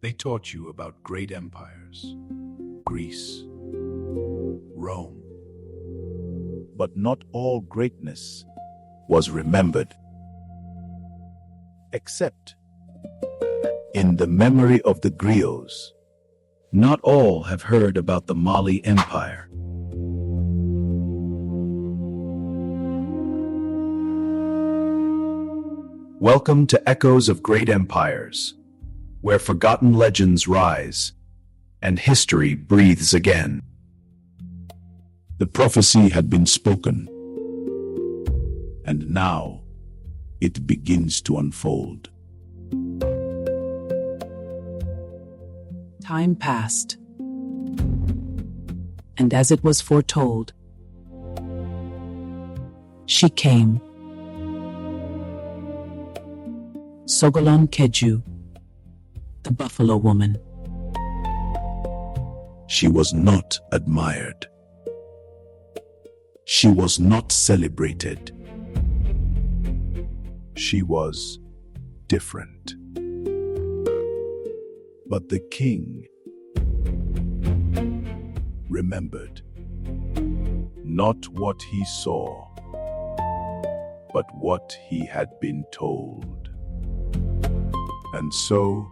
They taught you about great empires, Greece, Rome. But not all greatness was remembered, except in the memory of the griots. Not all have heard about the Mali Empire. Welcome to Echoes of Great Empires, where forgotten legends rise and history breathes again. The prophecy had been spoken, and now it begins to unfold. Time passed, and as it was foretold, she came. Sogolon Keju, the Buffalo Woman. She was not admired. She was not celebrated. She was different. But the king remembered not what he saw, but what he had been told. And so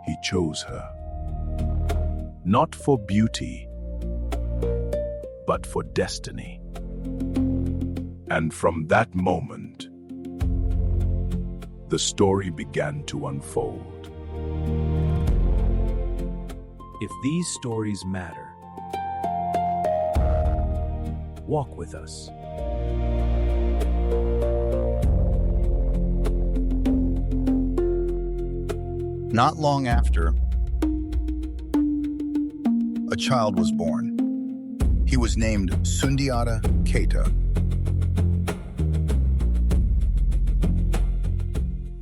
he chose her, not for beauty, but for destiny. And from that moment, the story began to unfold. If these stories matter, walk with us. Not long after, a child was born. He was named Sundiata Keita.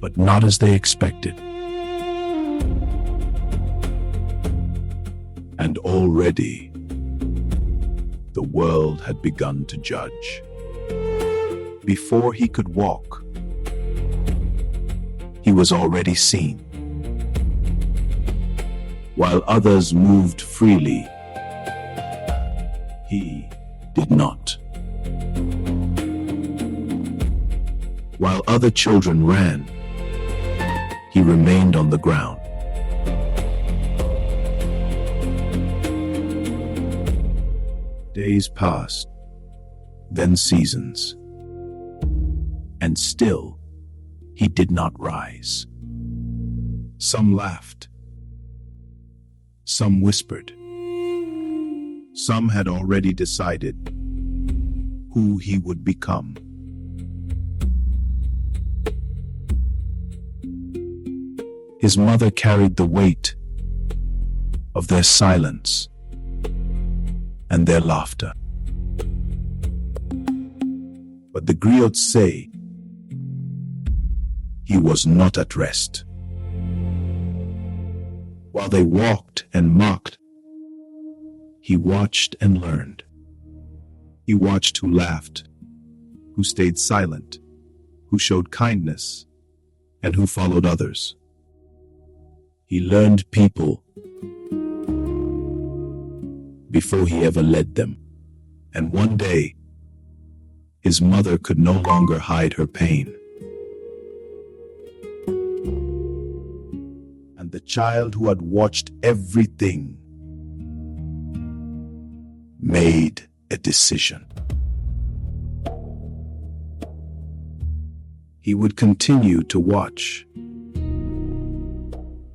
But not as they expected. And already, the world had begun to judge. Before he could walk, he was already seen. While others moved freely, he did not. While other children ran, he remained on the ground. Days passed, then seasons, and still he did not rise. Some laughed. Some whispered. Some had already decided who he would become. His mother carried the weight of their silence and their laughter. But the griots say he was not at rest. While they walked and mocked, he watched and learned. He watched who laughed, who stayed silent, who showed kindness, and who followed others. He learned people before he ever led them. And one day, his mother could no longer hide her pain. And the child who had watched everything made a decision. He would continue to watch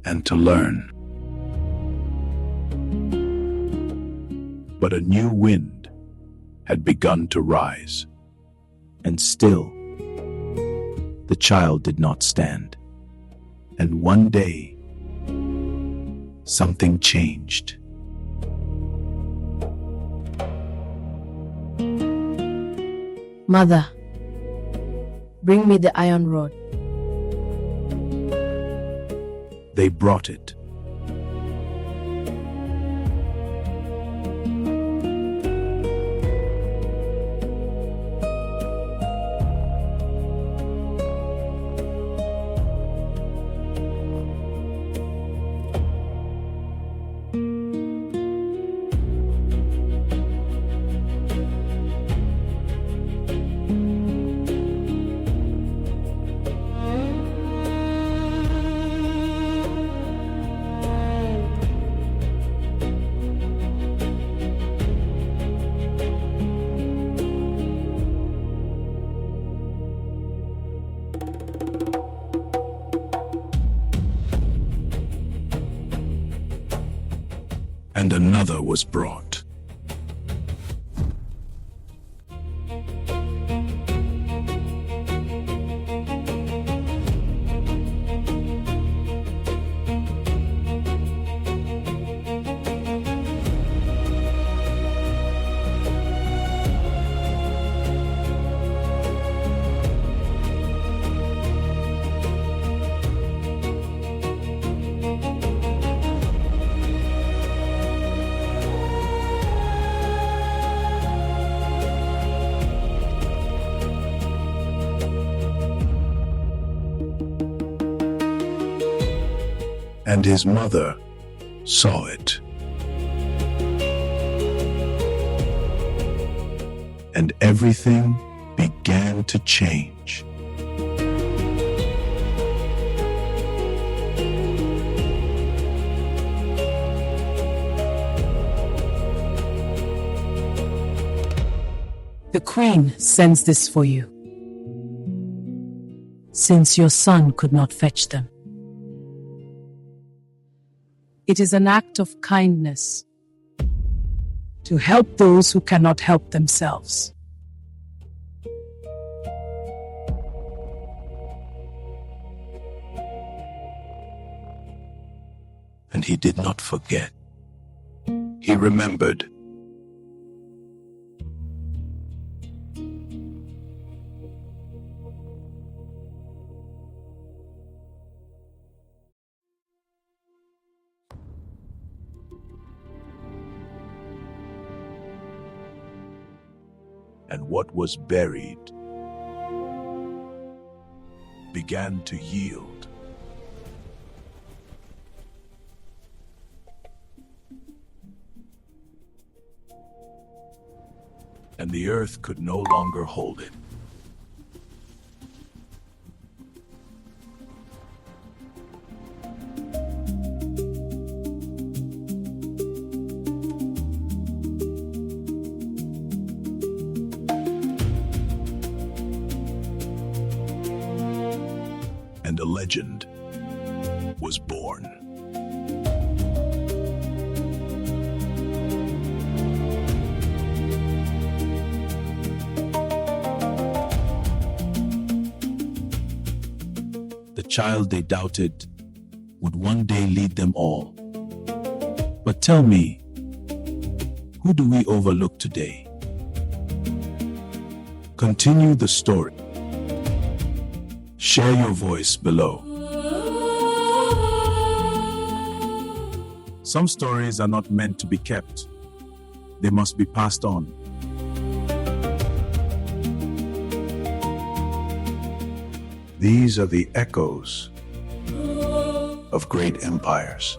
and to learn. But a new wind had begun to rise, and still the child did not stand. And one day, something changed. Mother, bring me the iron rod. They brought it. and another was brought. And his mother saw it. And everything began to change. The queen sends this for you, since your son could not fetch them. It is an act of kindness to help those who cannot help themselves. And he did not forget. He remembered. And what was buried began to yield. And the earth could no longer hold it. And a legend was born. The child they doubted would one day lead them all. But tell me, who do we overlook today? Continue the story. Share your voice below. Some stories are not meant to be kept. They must be passed on. These are the echoes of great empires.